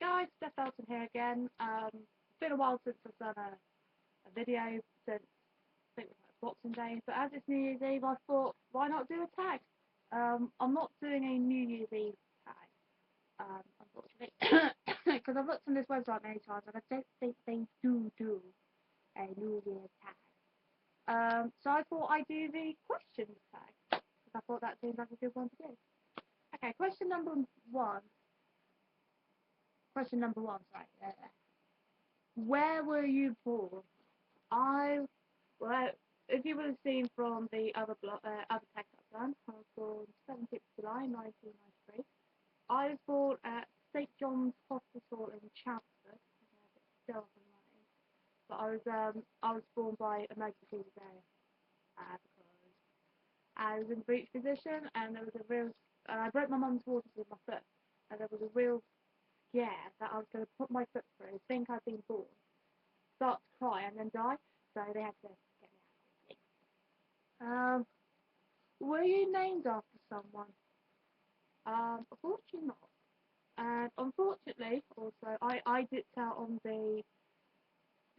Hi guys, Steph Elton here again. It's been a while since I've done a video since I think it was like Boxing Day, but as it's New Year's Eve, I thought why not do a tag? I'm not doing a New Year's Eve tag, unfortunately, because I've looked on this website many times and I don't think they do a New Year's tag. So I thought I'd do the questions tag because I thought that seemed like a good one to do. Okay, one. Question number one, sorry. Where were you born? I, well, if you would have seen from the other text I've done, I was born 17th July 1993. I was born at St John's Hospital in Chelmsford. It's still up and running. But I was born by emergency cesarean because I was in breech position and there was a real, and I broke my mum's waters with my foot, and there was a real scare that I was going to put my foot through, think I'd been born, start to cry and then die, so they had to get me out quickly. Were you named after someone? Unfortunately not. And unfortunately, also, I dipped out on the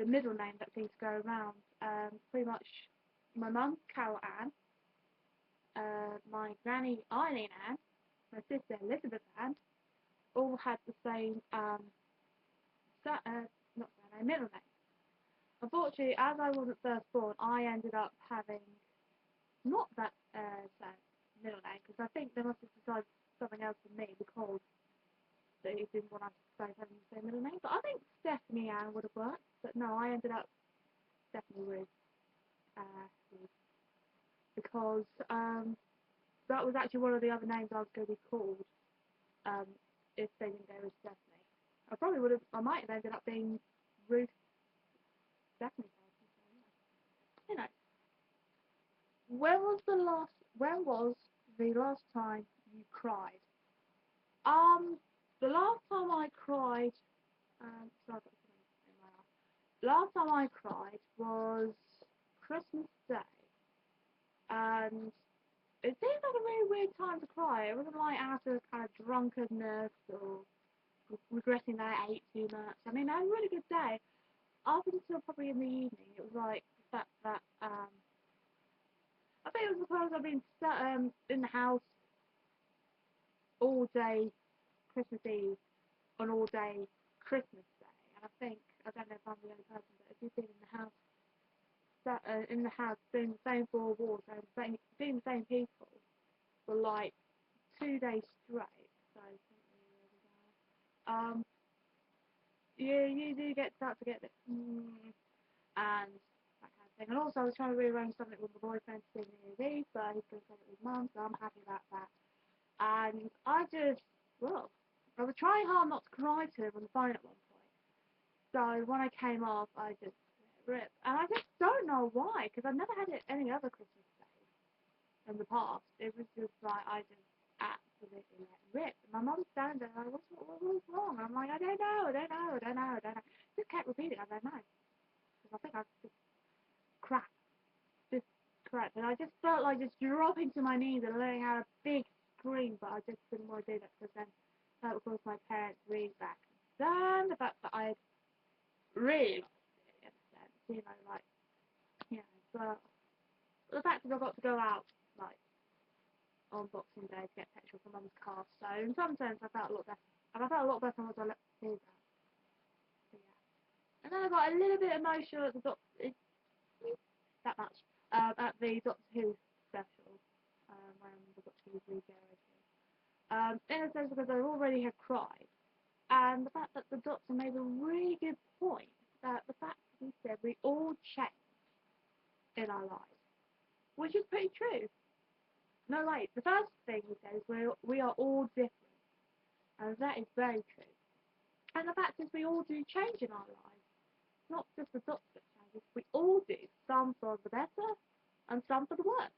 middle name that seems to go around. Pretty much, my mum, Carol Ann, my granny, Eileen Ann, my sister, Elizabeth Ann, all had the same, not surname, middle name. Unfortunately, as I wasn't first born, I ended up having not that middle name because I think they must have decided something else for me because they didn't want us both having the same middle name. But I think Stephanie Ann would have worked. But no, I ended up Stephanie Ruth because that was actually one of the other names I was going to be called um, if they didn't go with Stephanie. I might have ended up being Ruth Stephanie. You know. When was the last time you cried? Um, the last time I cried, sorry, I've got something in my eye. Last time I cried was Christmas Day, and it seemed like a really weird time to cry. It wasn't like out of kind of drunkenness or regretting that I ate too much. I mean, I had a really good day. Up until probably in the evening, it was like the fact that I think it was because I've been sat in the house all day Christmas Eve on all day Christmas Day, and I don't know if I'm the only person, but if you've been in the house doing the same four walls and seeing the same people for like 2 days straight, so you do start to get this and that kind of thing. And also I was trying to rearrange something with my boyfriend to see New Year's Eve, but he's going to send it with mum, so I'm happy about that. And I was trying hard not to cry to him on the phone at one point. So when I came off, I just ripped. And I just don't know why, because I've never had it any other Christmas day in the past. It was just like, I just absolutely let rip. And my mum's standing there like, what's wrong? And I'm like, I don't know. Just kept repeating, I don't know. Because I think I just crap. Just crap. And I just felt like just dropping to my knees and letting out a big scream, but I just didn't want to do that because then that would cause my parents really back. Then the fact that I really lost it in a sense, but the fact that I got to go out, like, on Boxing Day to get petrol for mum's car, so in some sense I felt a lot better. And I felt a lot better once I let do that. So yeah. And then I got a little bit emotional at the that much, at the Doctor Who special, when the Doctor Who regenerated. In a sense because I already had cried. And the fact that the Doctor made a really good point that the fact that he said we all change in our lives, which is pretty true. No, like, the first thing he said is we are all different, and that is very true. And the fact is we all do change in our lives, not just the Doctor that changes, we all do, some for the better, and some for the worse.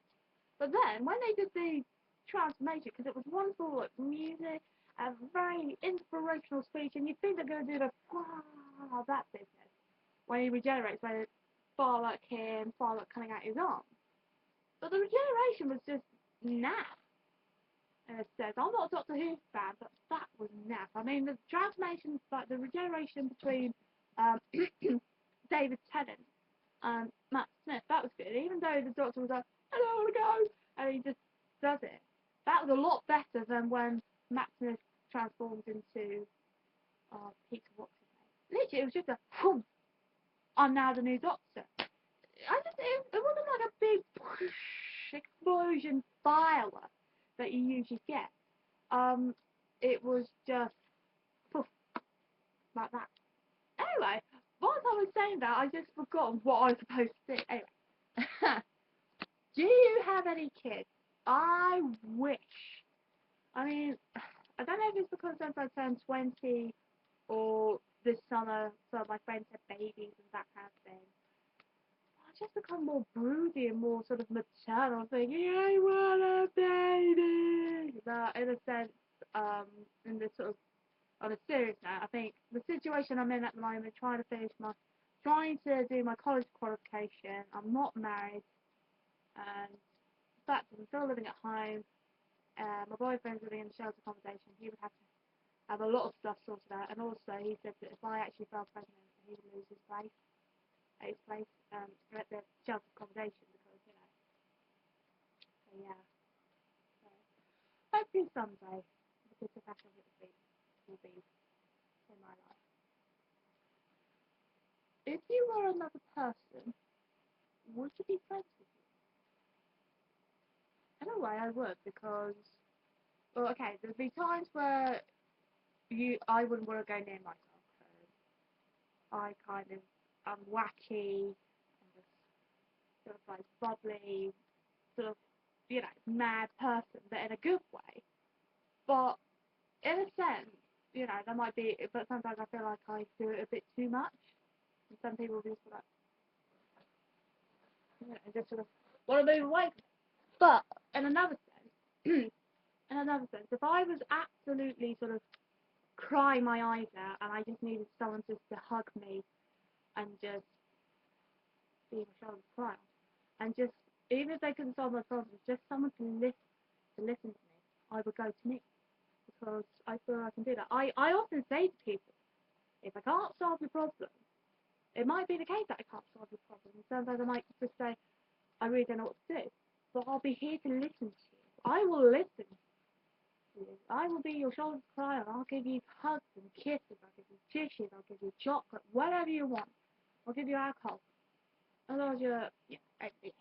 But then, when they did the transformation, because it was wonderful, like, music, a very inspirational speech, and you'd think they're going to do the that business when he regenerates, when it's far like him, far like coming out his arm. But the regeneration was just naff. And it says, I'm not a Doctor Who fan, but that was naff. I mean, the transformation, like the regeneration between um, David Tennant and Matt Smith, that was good. Even though the Doctor was like, I don't want to go, and he just does it. That was a lot better than when Matt Smith transformed into Peter what's his name. Literally, it was just a, whoom, I'm now the new Doctor. It wasn't like a big whoosh, explosion firework that you usually get. Um, it was just poof, like that. Anyway, once I was saying that, I just forgot what I was supposed to do. Anyway, do you have any kids? I wish. I mean, I don't know if it's because since I turned 20 or this summer, some of my friends had babies and that kind of thing. I just become more broody and more sort of maternal, thinking, I want a baby. But in a sense, in this sort of on a serious note, I think the situation I'm in at the moment, trying to do my college qualification. I'm not married, and in fact, I'm still living at home. My boyfriend's living in a shelter accommodation. He would have to have a lot of stuff sorted out, and also he said that if I actually fell pregnant, he would lose his place at the shelter accommodation because So yeah, so hopefully someday the kids of fashion will be in my life. If you were another person, would you be friends with you? In a way, I would because, well, okay, there'd be times where I wouldn't want to go near myself because I kind of, I'm wacky, I'm just sort of like bubbly, sort of, mad person, but in a good way. But in a sense, there might be, but sometimes I feel like I do it a bit too much. And some people just sort of, just sort of want to move away. But in another sense, if I was absolutely sort of crying my eyes out and I just needed someone just to hug me and just be my shoulder cry and just even if they couldn't solve my problems, just someone to listen to me, I would go to me because I feel I can do that. I often say to people, if I can't solve your problem, it might be the case that I can't solve your problem. Sometimes I might just say, I really don't know what to do. But I'll be here to listen to you. I will listen to you. I will be your shoulder to cry on. I'll give you hugs and kisses. I'll give you tissues. I'll give you chocolate. Whatever you want. I'll give you alcohol. As long as you're over the age.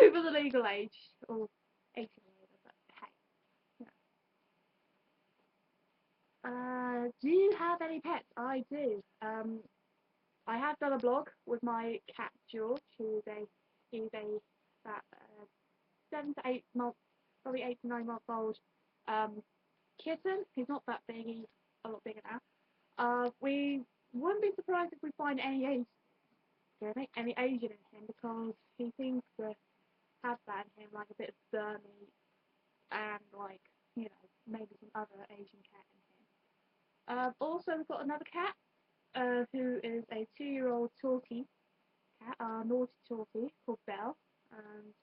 Over the legal age. Or 18 or whatever. But hey. Do you have any pets? I do. I have done a blog with my cat George, he's a about 7 to 8 months, probably 8 to 9 month old kitten. He's not that big, he's a lot bigger now. We wouldn't be surprised if we find any Asian in him because he seems to have that in him, like a bit of Burmese and like maybe some other Asian cat in him. Also, we've got another cat who is a 2-year-old Tortie cat, naughty Tortie called Belle. And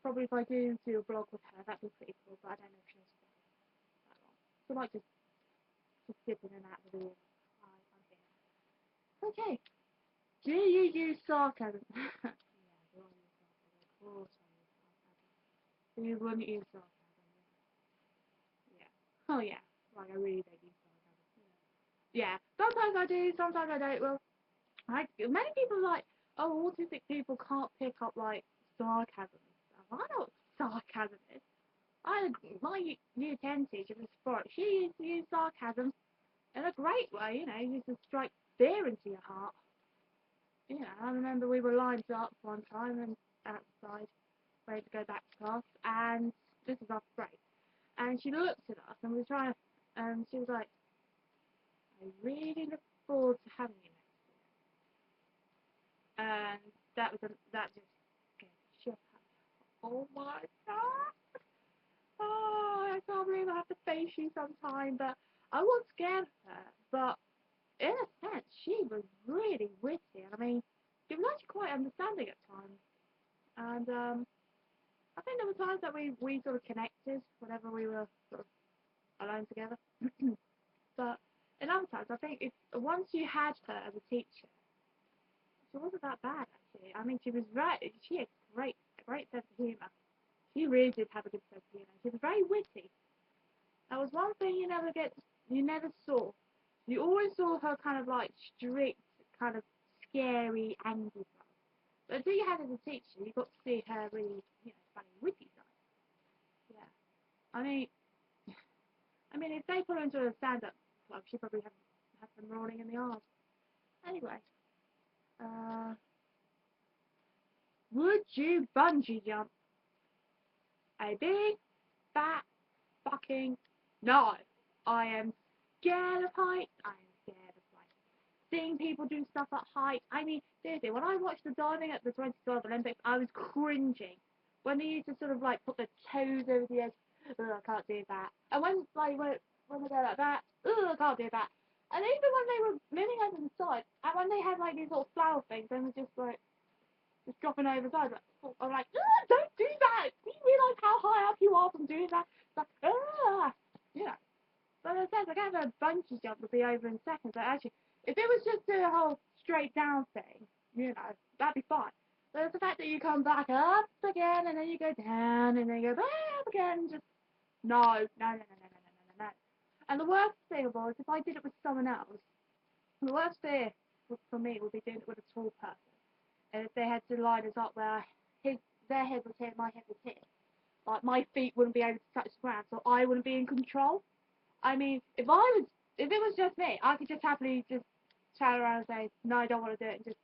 probably if I do a blog with her, that'd be pretty cool. But I don't know if she'll stay that long. So I might just dip in and out of the video. I'm here. Okay. Do you use sarcasm? Yeah, do I use sarcasm? Of course I use sarcasm. You wouldn't use sarcasm. Yeah. Oh yeah. Like I really don't use sarcasm. Yeah. Sometimes I do. Sometimes I don't. Well, many people are like, oh, autistic people can't pick up like sarcasm and stuff. I know what sarcasm is. My year 10 teacher was sport. She used to use sarcasm in a great way, used to strike fear into your heart. I remember we were lined up one time and outside, ready to go back to class, and this was after break. And she looked at us and we were trying to, and she was like, I really look forward to having you next year. And that just scared the shit out of me. Oh my god! Oh, I can't believe I have to face you sometime, but I was scared of her. But in a sense, she was really witty. I mean, she was actually quite understanding at times. And I I think there were times that we sort of connected whenever we were sort of alone together. But in other times, I think if once you had her as a teacher, she wasn't that bad actually. I mean, she was right. She had a great sense of humour. She really did have a good sense of humour. She was very witty. That was one thing you never saw. You always saw her kind of like strict, kind of scary, angry side. But until you had her as a teacher, you got to see her really, funny, witty side. Yeah. I mean, if they put her into a stand-up club, she'd probably have them rolling in the arms. Anyway, uh, would you bungee jump? A big, fat, fucking no. I am scared of heights. I am scared of like seeing people do stuff at height. I mean, seriously, when I watched the diving at the 2012 Olympics, I was cringing. When they used to sort of like put their toes over the edge, ugh, I can't do that. And when they go like that, ugh, I can't do that. And even when they were moving over the side, and when they had like these little flower things, and were just dropping over the side, I'm like, don't do that. Do you realise how high up you are from doing that? It's like, yeah. But in a sense, I guess a bungee jump would be over in seconds. But actually, if it was just a whole straight down thing, that'd be fine. But it's the fact that you come back up again, and then you go down, and then you go back up again, just no. And the worst thing of all is if I did it with someone else, the worst fear for me would be doing it with a tall person. And if they had to line us up where their head was here, my head was here, like my feet wouldn't be able to touch the ground, so I wouldn't be in control. I mean, if it was just me, I could just happily just turn around and say, no, I don't want to do it, and just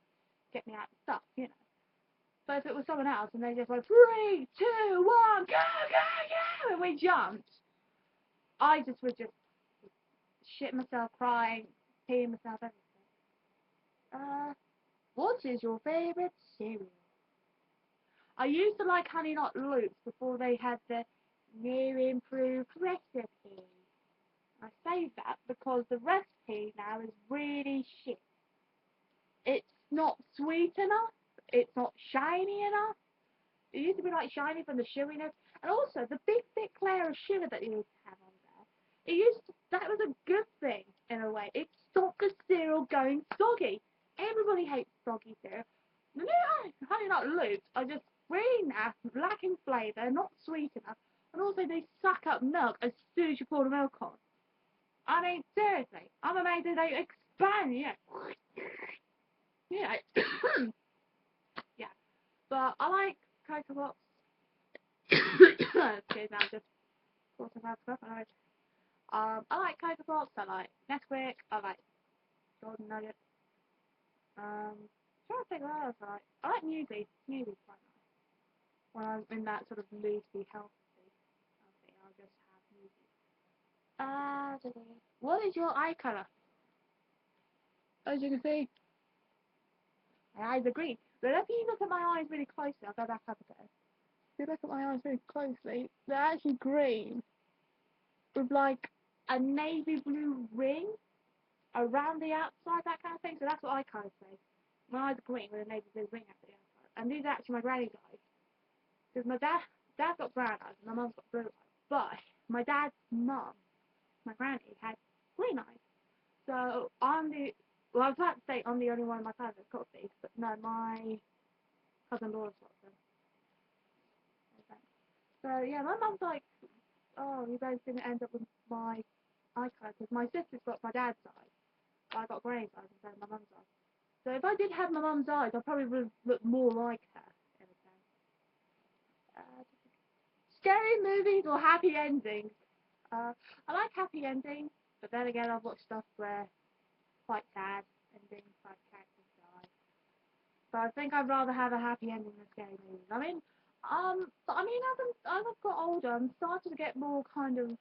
get me out of stuff. But if it was someone else and they just went, 3, 2, 1, go, and we jumped, I just would just shit myself, crying, peeing myself, everything. What is your favourite cereal? I used to like Honey Nut Loops before they had the new improved recipe. I say that because the recipe now is really shit. It's not sweet enough. It's not shiny enough. It used to be like shiny from the chewiness, and also the big thick layer of sugar that you used to have on there. That was a good thing in a way. It stopped the cereal going soggy. Everybody hates soggy cereal. The new Honey Nut Loops are just really naff, lacking flavour, not sweet enough, and also they suck up milk as soon as you pour the milk on. I mean, seriously, I'm amazed that they expand, yeah, yeah. But I like Cocoa Pops. Excuse me, I'm just talking about stuff. I like Cocoa Pops. I like Nesquik. I like Golden Nugget. Trying to think what else I like. I like Newsies. Newsies quite nice. When I'm in that sort of mood to be healthy, I think I'll just have Newsies. What is your eye colour? As you can see, my eyes are green. But if you look at my eyes really closely, I'll go back up again. If you look at my eyes really closely, they're actually green with like a navy blue ring around the outside, that kind of thing. So that's what I kind of say. My eyes are green with a navy blue ring at the outside. And these are actually my granny's eyes. Because my dad's got brown eyes and my mum's got blue eyes. But my dad's mum, my granny, had green eyes. So I was about to say I'm the only one in my family that's got these, but no, my cousin Laura's got them. So yeah, my mum's like, oh, you guys didn't end up with my eye colour, because my sister's got my dad's eyes, but I got Granny's eyes instead of my mum's eyes. So if I did have my mum's eyes, I probably would look more like her. Scary movies or happy endings? I like happy endings, but then again, I've watched stuff where quite sad endings, like characters die. So I think I'd rather have a happy ending than scary movies. But I mean, as I've got older, I'm starting to get more kind of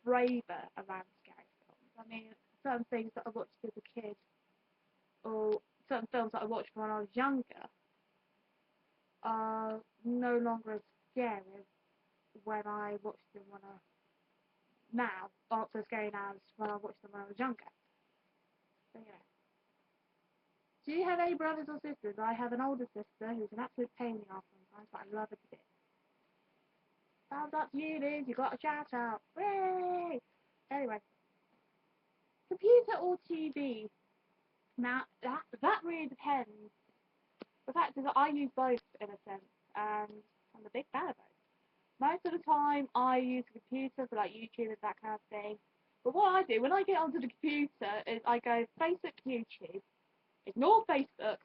braver around scary films. I mean, certain things that I watched as a kid, or certain films that I watched when I was younger, are no longer as scary when I watched them now, aren't so scary now as when I watched them when I was younger. So yeah. Do you have any brothers or sisters? I have an older sister who's an absolute pain in the arse sometimes, but I love her to bits. Thumbs up to you, Liz. You got a shout out. Hooray! Anyway, computer or TV? Now that really depends. The fact is that I use both in a sense, and I'm a big fan of both. Most of the time, I use the computer for like YouTube and that kind of thing. But what I do when I get onto the computer is I go Facebook, YouTube, ignore Facebook,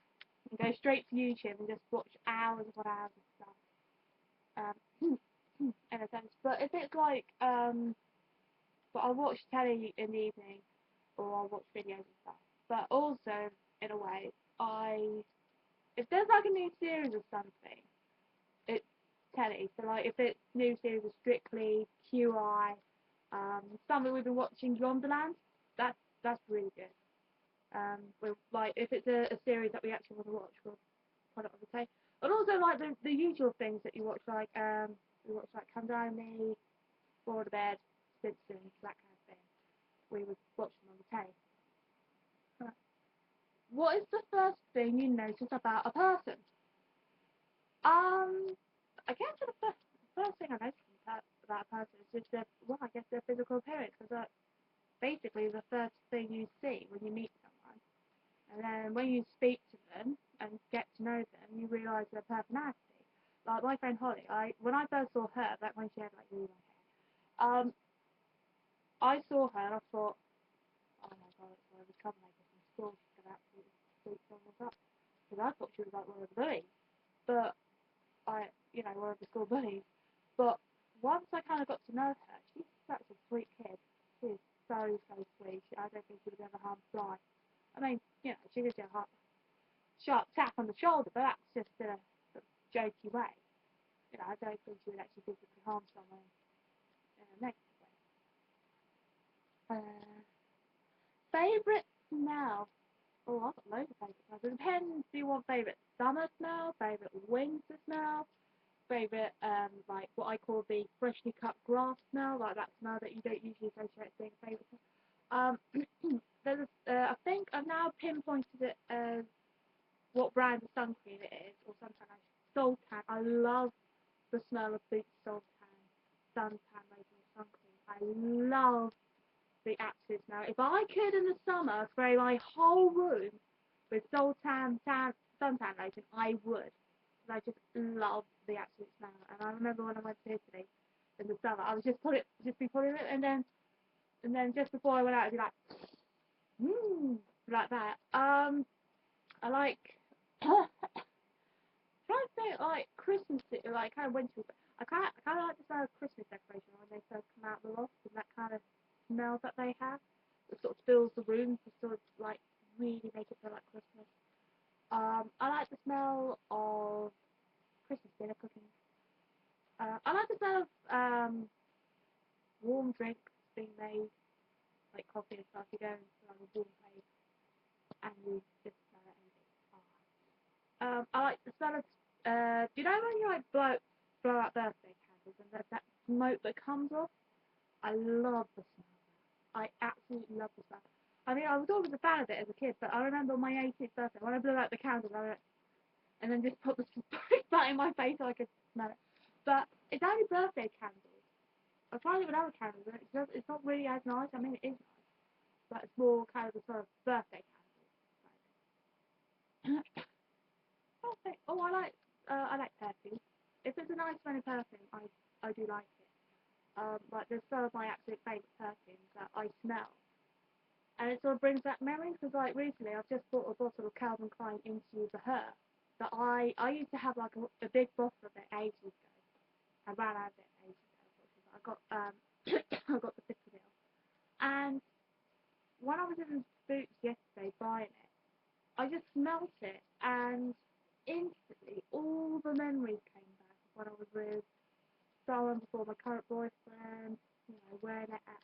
and go straight to YouTube and just watch hours upon hours of stuff. In a sense. But if it's like, but I'll watch telly in the evening, or I'll watch videos and stuff. But also, in a way, if there's like a new series or something, it's telly. So like if it's new series of Strictly, QI, something we've been watching, Yonderland, that's really good. With, like if it's a series that we actually want to watch, we'll put it on the tape. But also like the usual things that you watch, like we watch like Come Down Me, Before the Bed, Simpsons, that kind of thing. We would watch them on the tape. What is the first thing you notice about a person? Um, I guess the first thing I notice about a person is just their, well, I guess their physical appearance, because that's basically the first thing you see when you meet someone. And then when you speak to them and get to know them, you realise their personality. Like my friend Holly, when I first saw her, back when she had like really long hair, I saw her and I thought, oh my god, it's one of the troublemakers from school. She's gonna absolutely beat someone up. Because I thought she was like one of the bullies, but one of the school bullies. But once I kind of got to know her, she's such a sweet kid. She is so sweet. I don't think she would ever harm a fly. I mean, she gives you a sharp tap on the shoulder, but that's just in a sort of jokey way. I don't think she would actually physically harm someone in a negative way. Favourite smell? Oh, I've got loads of favourite smells. It depends. Do you want favourite summer smell, favourite winter smell, favourite like what I call the freshly cut grass smell, like that smell that you don't usually associate with being a favourite smell. I think I've now pinpointed it as what brand of sun cream it is, or sometimes Sultan. I love the smell of Boots Sultan suntan lotion sun cream. I love the absolute smell. If I could in the summer spray my whole room with suntan lotion, I would. Because I just love the absolute smell. And I remember when I went to Italy in the summer, I would just be putting it, and then just before I went out, I'd be like, like that. I like. Trying to think like Christmas, like kind of winter. I kind of like the smell of Christmas decoration when they first come out of the loft, and that kind of smell that they have. It sort of fills the room to sort of like really make it feel like Christmas. I like the smell of Christmas dinner cooking. I like the smell of warm drinks being made, like coffee and stuff. You go into like a warm place and you just smell it and you think, I like the smell of, do you know when you like blow out birthday candles and there's that smoke that comes off? I love the smell of that. I absolutely love the smell. I mean, I was always a fan of it as a kid, but I remember my 18th birthday when I blew out the candles, and then just put the smoke back in my face so I could smell it. But it's only birthday candles. I've tried it with other candles, and it's not really as nice. I mean, it is nice, but it's more kind of the sort of birthday candles. Okay. Oh, I like perfume. If it's a nice smelling perfume, I do like it. Like there's some of my absolute favourite perfumes that I smell, and it sort of brings back memories. Because like recently, I've just bought a bottle of Calvin Klein Into the Her that I used to have like a big bottle of it ages ago. I ran out of it ages ago. Unfortunately. I got I got the 50 ml, and when I was in Boots yesterday buying it, I just smelt it, and instantly all the memories came back of when I was with someone before my current boyfriend, wearing it at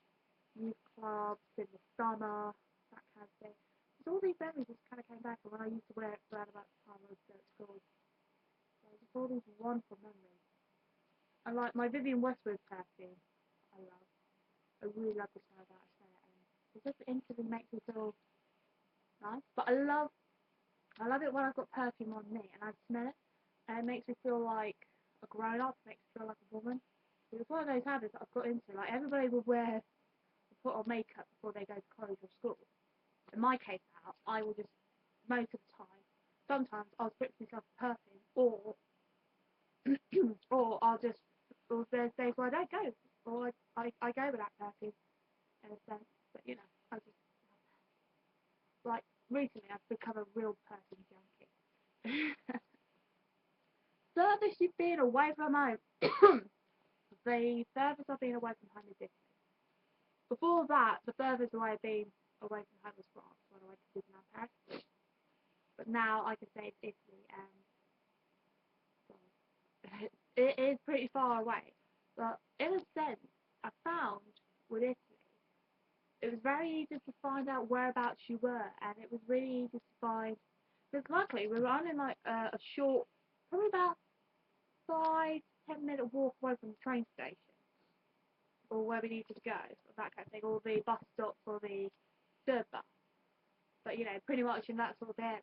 youth clubs in the summer, that kind of thing. So all these memories just kind of came back of when I used to wear it around about the time I was at school. So just all these wonderful memories. And like my Vivienne Westwood perfume, I love. I really love the smell of that. I smell it, and it just instantly makes me feel nice. But I love it when I've got perfume on me and I smell it, and it makes me feel like a grown up, makes me feel like a woman, It's one of those habits that I've got into. Like everybody will put on makeup before they go to college or school. In my case now, I will just most of the time. Sometimes I'll spritz myself with perfume, or or I'll just or there's days where I don't go, or I go without perfume in a sense. But you know, I just like recently I've become a real perfume junkie. Furthest you've been away from home? The furthest I've been away from home is Italy. Before that, the furthest away I've been away from home was France when I went to Disneyland Paris. But now I can say it's Italy, and well, it is pretty far away. But in a sense, I found with Italy, it was very easy to find out whereabouts you were, and it was really easy to find. Because luckily we were only like a short, probably about 5-10 minute walk away from the train station, or where we needed to go, or that kind of thing, or the bus stop or the third bus. But you know, pretty much in that sort of area,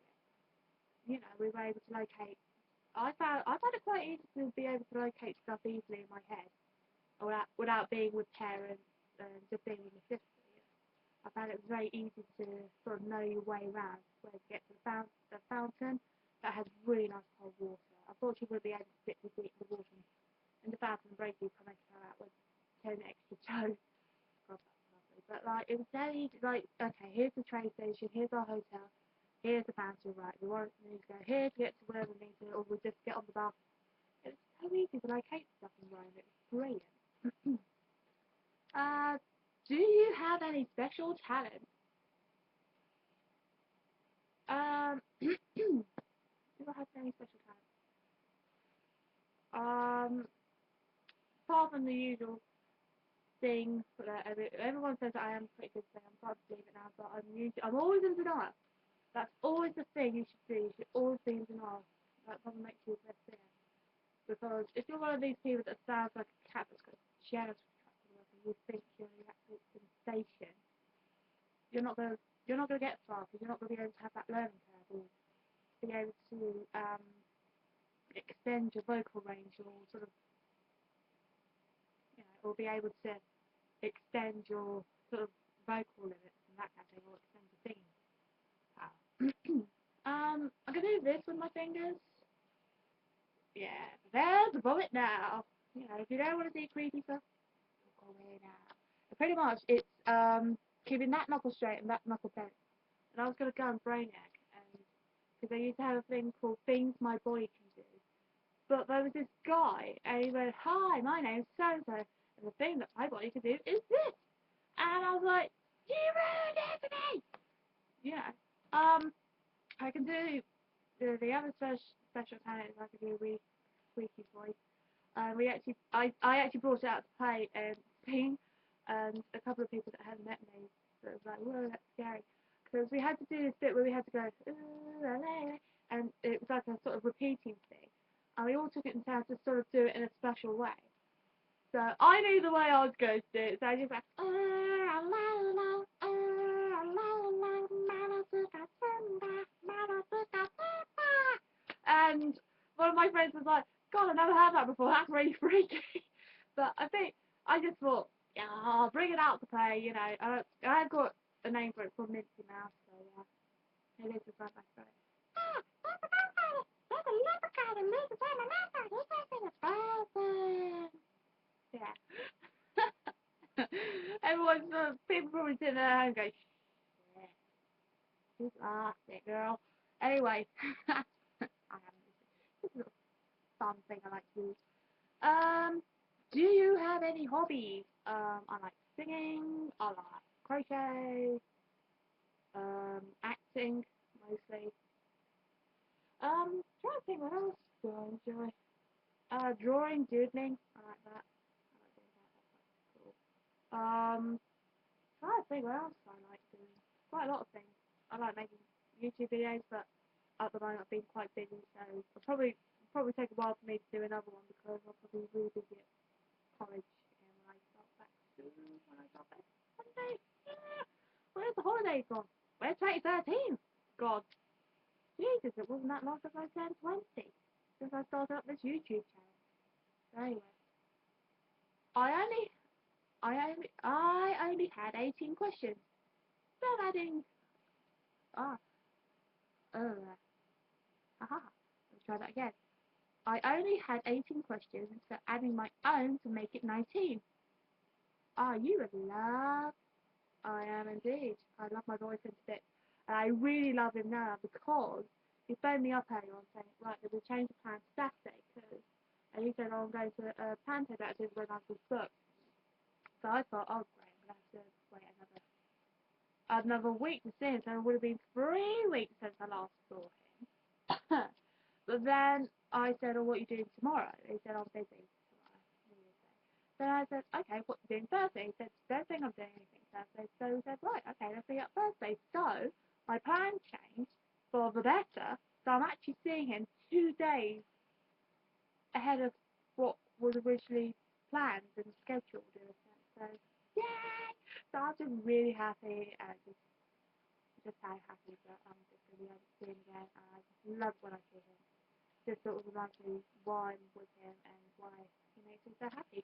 you know, we were able to locate. I found it quite easy to be able to locate stuff easily in my head, without being with parents and just being with my sister. You know. I found it very easy to sort of know your way around where to get to the fountain that has really nice cold water. I thought you would be able to dip the water in the fountain and break you come out with 10 extra toes. God, that's lovely. But like it was very easy. Like okay, here's the train station, here's our hotel, here's the fountain. Right, we need to go here to get to where we need to, or we just get on the bus. It was so easy to locate stuff in Rome. It was brilliant. Do you have any special talents? Do I have any special talents? Apart from the usual thing that everyone says that I am pretty good thing. I'm starting to believe it now, but I'm always in denial. That's always the thing you should do. You should always be in denial. That probably makes you the best singer. Because if you're one of these people that sounds like a cat that's got shadows and you think you're the absolute sensation, you're not gonna get far because you're not gonna be able to have that learning curve or be able to extend your vocal range or sort of or be able to extend your sort of vocal limits and that kind of thing, or extend your singing power. I'm gonna do this with my fingers. Yeah, there's a bullet now. You know, if you don't want to see creepy stuff, go away now. But pretty much, it's keeping that knuckle straight and that knuckle bent. And I was gonna go on Brainiac, and because I used to have a thing called things my body can do. But there was this guy, and he went, "Hi, my name's so and so, and the thing that my body can do is this." And I was like, "You ruined it for me!" Yeah. I can do the other special talent is I can do squeaky voice. I actually brought it out to play and sing, and a couple of people that hadn't met me, so it was like, whoa, that's scary. Because we had to do this bit where we had to go, and it was like a sort of repeating thing. And we all took it in turns to sort of do it in a special way. So I knew the way I was going to do it, so I just went, and one of my friends was like, God, I never heard that before, that's really freaky. But I think I just thought, yeah, I'll bring it out to play, you know. I've got a name for it called Minty Mouse, so yeah, it is a fun story. There's a leprechaun and Mrs. Yeah. Everyone's people probably sitting there and go, shit, she's lost it, girl. Anyway, I haven't. It's a little fun thing I like to do. Do you have any hobbies? I like singing. I like crochet. Acting mostly. Trying to think what else do I enjoy. Drawing, doodling. I like that. I like doing that. That's cool. Trying to think what else I like doing. Quite a lot of things. I like making YouTube videos, but at the moment I've been quite busy, so it'll probably take a while for me to do another one because I'll probably be really busy at college again when I start back soon. When I start back Monday. Yeah. Where's the holidays gone? Where's 2013? God, Jesus, it wasn't that long since I turned 20. Since I started up this YouTube channel. So anyway. I only had 18 questions. So adding, ah, haha, let's try that again. I only had 18 questions, so adding my own to make it 19. Are you in love? I am indeed. I love my boyfriend to bits. And I really love him now because he phoned me up earlier on saying, right, there's a change of plan Saturday. And he said, oh, I'm going to a panto that I did when I was booked. So I thought, oh, great, I'm going to have to wait another week to see him. So it would have been 3 weeks since I last saw him. But then I said, oh, what are you doing tomorrow? He said, I'm busy tomorrow, New Year's Day. Then I said, okay, what are you doing Thursday? He said, don't think I'm doing anything Thursday. So he said, right, okay, let's meet up Thursday. So my plan changed for the better. So I'm actually seeing him 2 days ahead of what was originally planned and scheduled in a sense. So, yay! So I'm just really happy and just so happy that I'm just going to be able to see him again. And I just love when I see him. Just sort of reminds me why I'm with him and why he makes me so happy.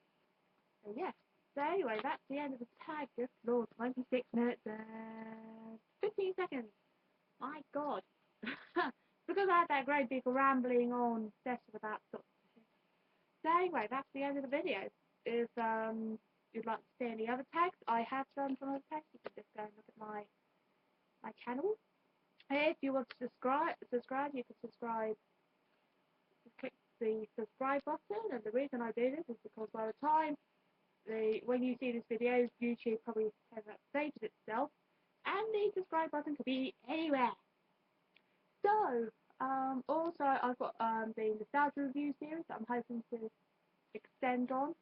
So yeah. So anyway, that's the end of the tag. Just Lord, 26 minutes and 15 seconds. My God. Because I had that great big rambling on session about stuff. So anyway, that's the end of the video. If you'd like to see any other tags, I have done some other tags. You can just go and look at my channel. If you want to subscribe, you can subscribe. Just click the subscribe button, and the reason I do this is because by the time when you see this video, YouTube probably has updated itself, and the subscribe button could be anywhere. So, also I've got the nostalgia review series that I'm hoping to extend on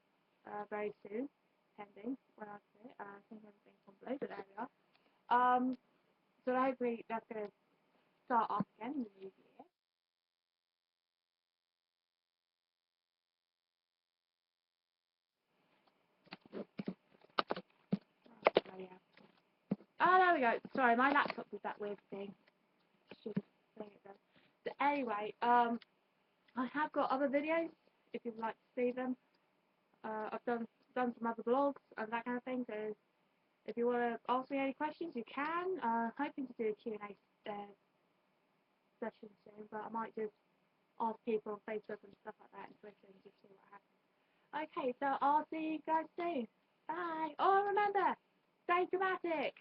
very soon, pending when I see it. I think everything's on blue, but there we are. So hopefully that's going to start off again in the new year. So yeah. Oh, there we go. Sorry, my laptop did that weird thing. Stupid thing it does. So anyway, I have got other videos if you'd like to see them. I've done some other blogs and that kind of thing. So if you want to ask me any questions, you can. Hoping to do a Q&A session soon, but I might just ask people on Facebook and stuff like that and Twitter and just see what happens. Okay, so I'll see you guys soon. Bye. Oh, remember, stay dramatic.